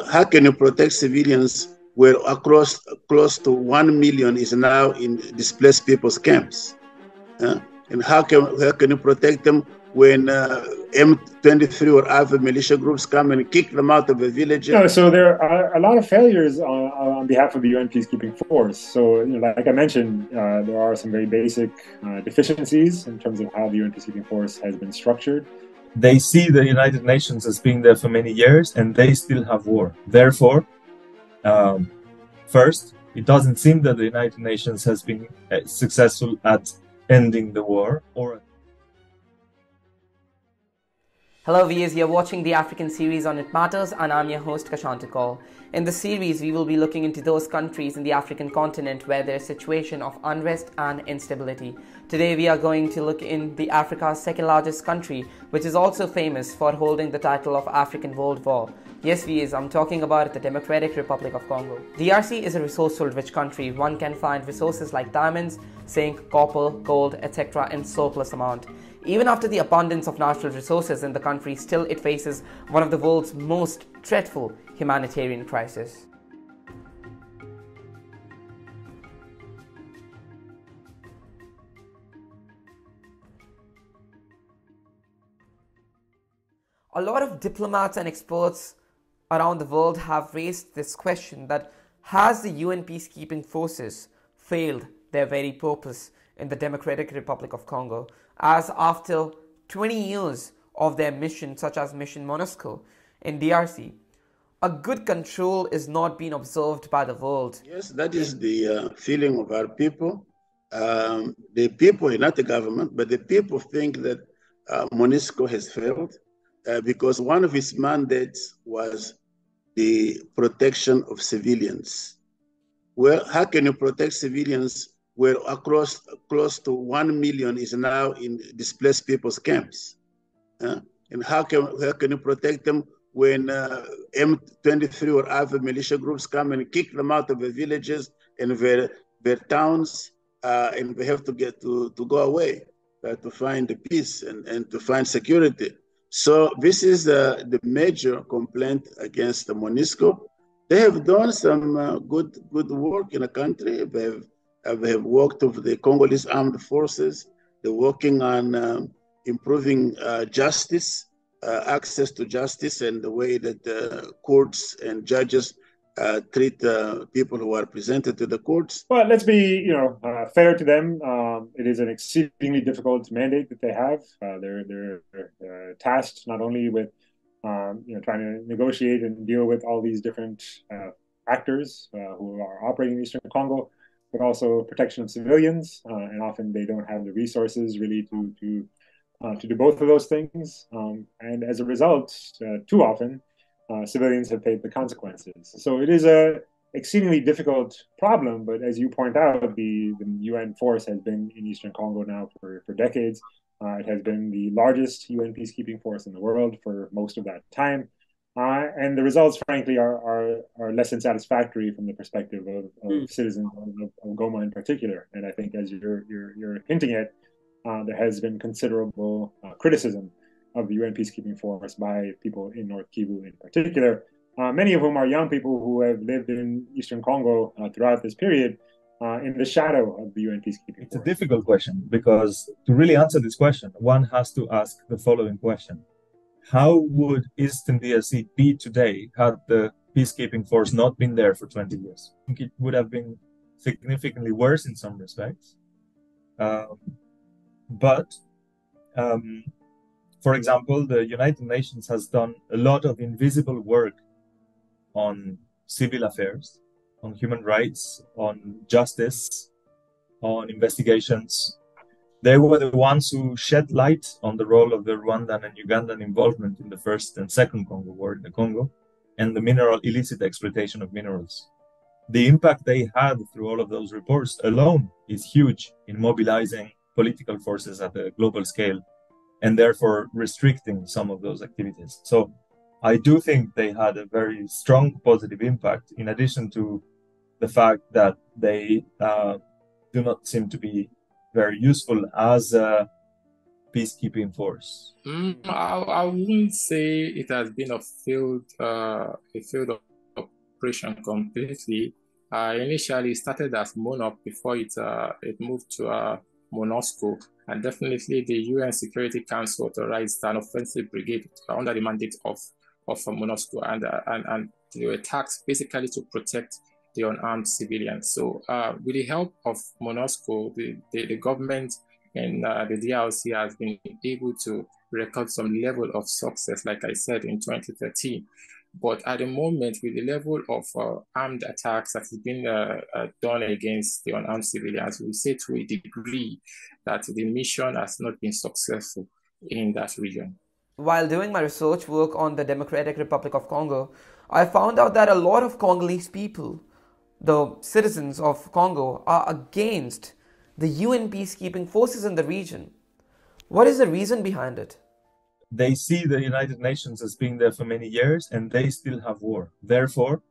How can you protect civilians where across close to 1 million is now in displaced people's camps? And how can you protect them when M23 or other militia groups come and kick them out of the village? No, so there are a lot of failures on behalf of the UN peacekeeping force. So, like I mentioned, there are some very basic deficiencies in terms of how the UN peacekeeping force has been structured. They see the United Nations as being there for many years, and they still have war. Therefore, first, it doesn't seem that the United Nations has been successful at ending the war. Hello viewers, you're watching the African series on It Matters and I'm your host Kashantikol. In this series, we will be looking into those countries in the African continent where there is a situation of unrest and instability. Today we are going to look in the Africa's second largest country, which is also famous for holding the title of African World War. Yes viewers, I'm talking about the Democratic Republic of Congo. DRC is a resourceful rich country. One can find resources like diamonds, zinc, copper, gold, etc. in surplus amount. Even after the abundance of natural resources in the country, still it faces one of the world's most dreadful humanitarian crises. A lot of diplomats and experts around the world have raised this question that has the UN peacekeeping forces failed their very purpose in the Democratic Republic of Congo, as after 20 years of their mission, such as mission MONUSCO in DRC, a good control is not being observed by the world. Yes, that is the feeling of our people. The people, not the government, but the people think that MONUSCO has failed because one of its mandates was the protection of civilians. Well, how can you protect civilians where across close to 1 million is now in displaced people's camps? And how can you protect them when M23 or other militia groups come and kick them out of the villages and their towns, and they have to go away to find the peace and to find security? So this is the major complaint against the MONUSCO. They have done some good work in the country. They have worked with the Congolese armed forces. They're working on improving justice, access to justice, and the way that courts and judges treat people who are presented to the courts. Well, let's be, fair to them. It is an exceedingly difficult mandate that they have. They're tasked not only with, trying to negotiate and deal with all these different actors who are operating in Eastern Congo, but also protection of civilians, and often they don't have the resources really to do both of those things. And as a result, too often, civilians have paid the consequences. So it is a exceedingly difficult problem, but as you point out, the UN force has been in Eastern Congo now for decades. It has been the largest UN peacekeeping force in the world for most of that time. And the results, frankly, are less than satisfactory from the perspective of citizens of Goma in particular. And I think, as you're hinting at, there has been considerable criticism of the UN peacekeeping force by people in North Kivu in particular, many of whom are young people who have lived in Eastern Congo throughout this period in the shadow of the UN peacekeeping force. It's a difficult question, because to really answer this question, one has to ask the following question. How would Eastern DRC be today had the peacekeeping force not been there for 20 years? I think it would have been significantly worse in some respects. But for example, the United Nations has done a lot of invisible work on civil affairs, on human rights, on justice, on investigations. They were the ones who shed light on the role of the Rwandan and Ugandan involvement in the First and Second Congo War in the Congo, and the illicit exploitation of minerals. The impact they had through all of those reports alone is huge in mobilizing political forces at a global scale, and therefore restricting some of those activities. So I do think they had a very strong positive impact, in addition to the fact that they do not seem to be very useful as peacekeeping force? I wouldn't say it has been a failed operation completely. Initially, it started as MONUC before it moved to MONUSCO, and definitely the UN Security Council authorized an offensive brigade under the mandate of MONUSCO, and they were tasked basically to protect the unarmed civilians. So, with the help of MONUSCO, the government and the DRC has been able to record some level of success, like I said, in 2013. But at the moment, with the level of armed attacks that has been done against the unarmed civilians, we say to a degree that the mission has not been successful in that region. While doing my research work on the Democratic Republic of Congo, I found out that a lot of Congolese people, the citizens of Congo, are against the UN peacekeeping forces in the region. What is the reason behind it? They see the United Nations as being there for many years, and they still have war. Therefore,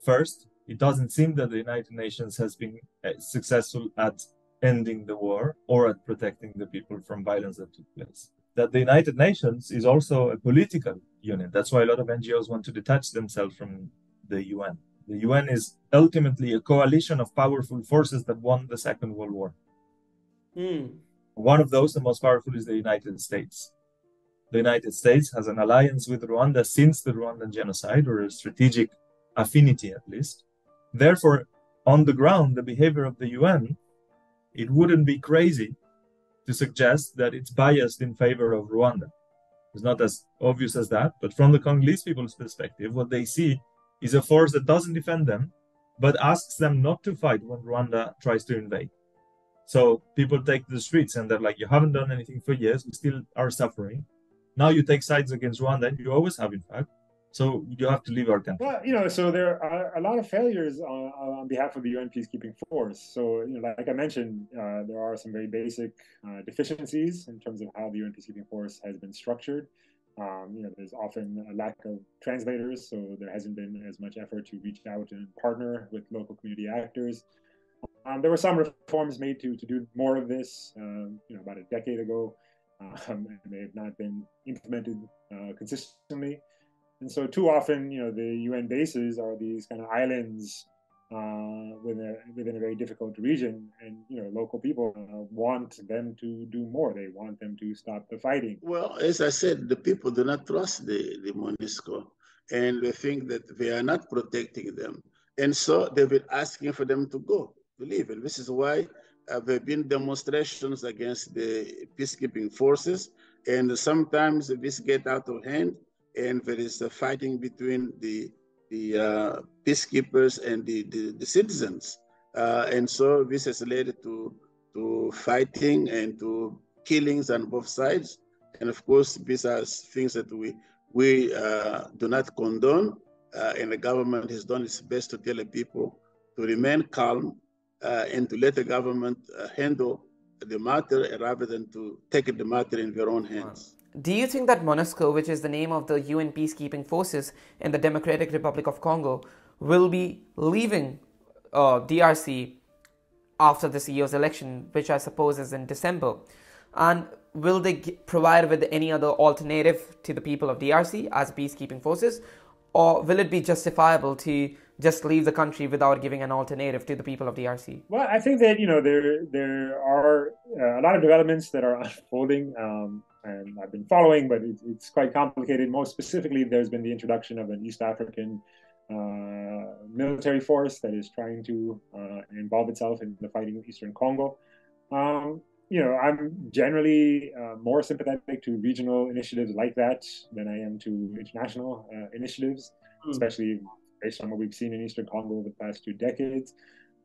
first, it doesn't seem that the United Nations has been successful at ending the war or at protecting the people from violence that took place. That the United Nations is also a political unit. That's why a lot of NGOs want to detach themselves from the UN. The UN is ultimately a coalition of powerful forces that won the Second World War. One of those, the most powerful, is the United States. The United States has an alliance with Rwanda since the Rwandan genocide, or a strategic affinity at least. Therefore, on the ground, the behavior of the UN, it wouldn't be crazy to suggest that it's biased in favor of Rwanda. It's not as obvious as that, but from the Congolese people's perspective, what they see is a force that doesn't defend them, but asks them not to fight when Rwanda tries to invade. So people take to the streets and they're like, you haven't done anything for years, we still are suffering. Now you take sides against Rwanda, and you always have, in fact. So you have to leave our country. Well, so there are a lot of failures on behalf of the UN peacekeeping force. So, like I mentioned, there are some very basic deficiencies in terms of how the UN peacekeeping force has been structured. There's often a lack of translators, so there hasn't been as much effort to reach out and partner with local community actors. There were some reforms made to do more of this, about a decade ago, and they have not been implemented consistently. And so too often, the UN bases are these kind of islands within a very difficult region, and local people want them to do more. They want them to stop the fighting. Well, as I said, the people do not trust the MONUSCO, and they think that they are not protecting them, and so they've been asking for them to go, to leave. And this is why there have been demonstrations against the peacekeeping forces, and sometimes this gets out of hand, and there is a fighting between the peacekeepers and the citizens. And so this has led to fighting and to killings on both sides. And of course, these are things that we do not condone. And the government has done its best to tell the people to remain calm and to let the government handle the matter rather than to take the matter in their own hands. Do you think that MONUSCO, which is the name of the UN peacekeeping forces in the Democratic Republic of Congo, will be leaving DRC after this year's election, which I suppose is in December? And will they provide with any other alternative to the people of DRC as peacekeeping forces? Or will it be justifiable to just leave the country without giving an alternative to the people of DRC? Well, I think that, there are a lot of developments that are unfolding, and I've been following, but it's quite complicated. Most specifically, there's been the introduction of an East African military force that is trying to involve itself in the fighting in Eastern Congo. I'm generally more sympathetic to regional initiatives like that than I am to international initiatives, especially based on what we've seen in Eastern Congo over the past 2 decades.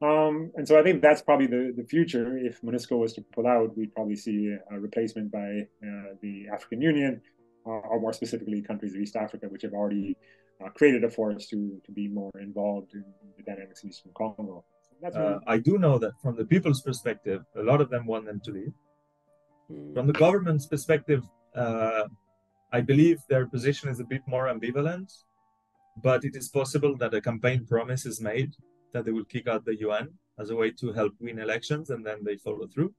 And so I think that's probably the future. If MONUSCO was to pull out, we'd probably see a replacement by the African Union, or more specifically countries of East Africa, which have already created a force to be more involved in the dynamics in Eastern Congo. I do know that from the people's perspective, a lot of them want them to leave. From the government's perspective, I believe their position is a bit more ambivalent, but it is possible that a campaign promise is made that they will kick out the UN as a way to help win elections, and then they follow through.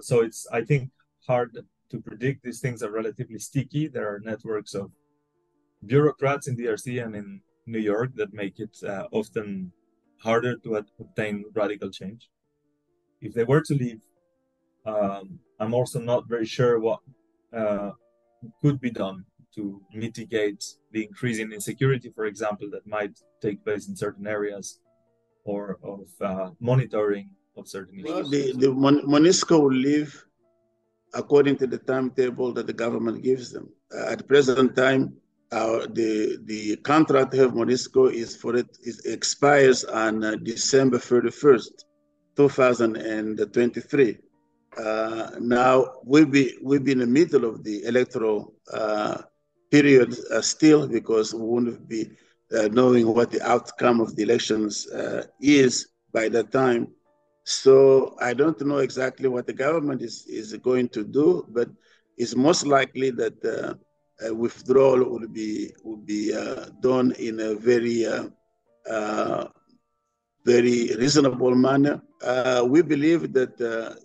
So it's, I think, hard to predict. These things are relatively sticky. There are networks of bureaucrats in DRC and in New York that make it often harder to obtain radical change. If they were to leave, I'm also not very sure what could be done to mitigate the increase in insecurity, for example, that might take place in certain areas, or of monitoring of certain issues. Well, the MONUSCO will leave according to the timetable that the government gives them. At the present time, the contract of MONUSCO expires on December 31st, 2023. Now we'll be in the middle of the electoral period still, because we won't be knowing what the outcome of the elections is by that time. So I don't know exactly what the government is going to do, but it's most likely that withdrawal will be done in a very very reasonable manner. We believe that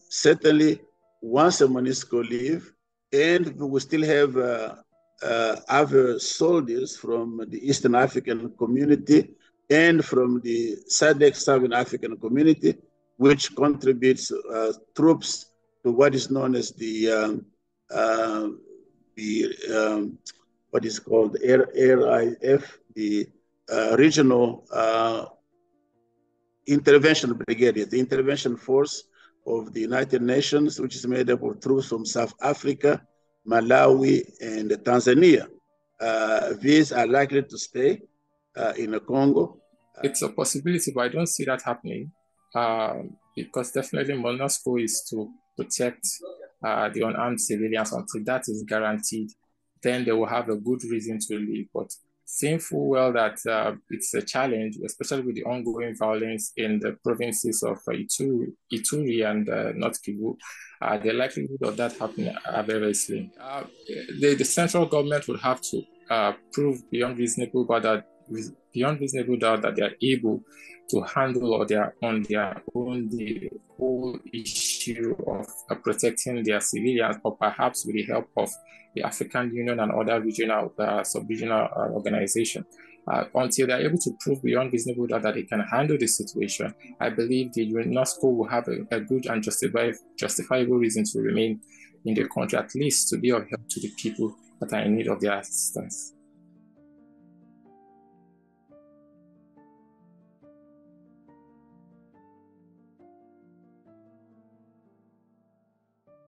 certainly once the MONUSCO leave, and we will still have other soldiers from the Eastern African community and from the SADC Southern African community, which contributes troops to what is known as what is called RIF, the regional intervention brigade, the intervention force of the United Nations, which is made up of troops from South Africa, Malawi, and Tanzania. These are likely to stay in the Congo. It's a possibility, but I don't see that happening, because definitely MONUSCO is to protect the unarmed civilians. Until that is guaranteed, then they will have a good reason to leave. But seeing full well that it's a challenge, especially with the ongoing violence in the provinces of Ituri and North Kivu, the likelihood of that happening are very slim. The central government would have to prove beyond reasonable doubt that they are able to handle on their own the whole issue of protecting their civilians, or perhaps with the help of the African Union and other regional, sub-regional organizations. Until they're able to prove beyond reasonable doubt that they can handle the situation, I believe the MONUSCO will have a good and justifiable reason to remain in the country, at least to be of help to the people that are in need of their assistance.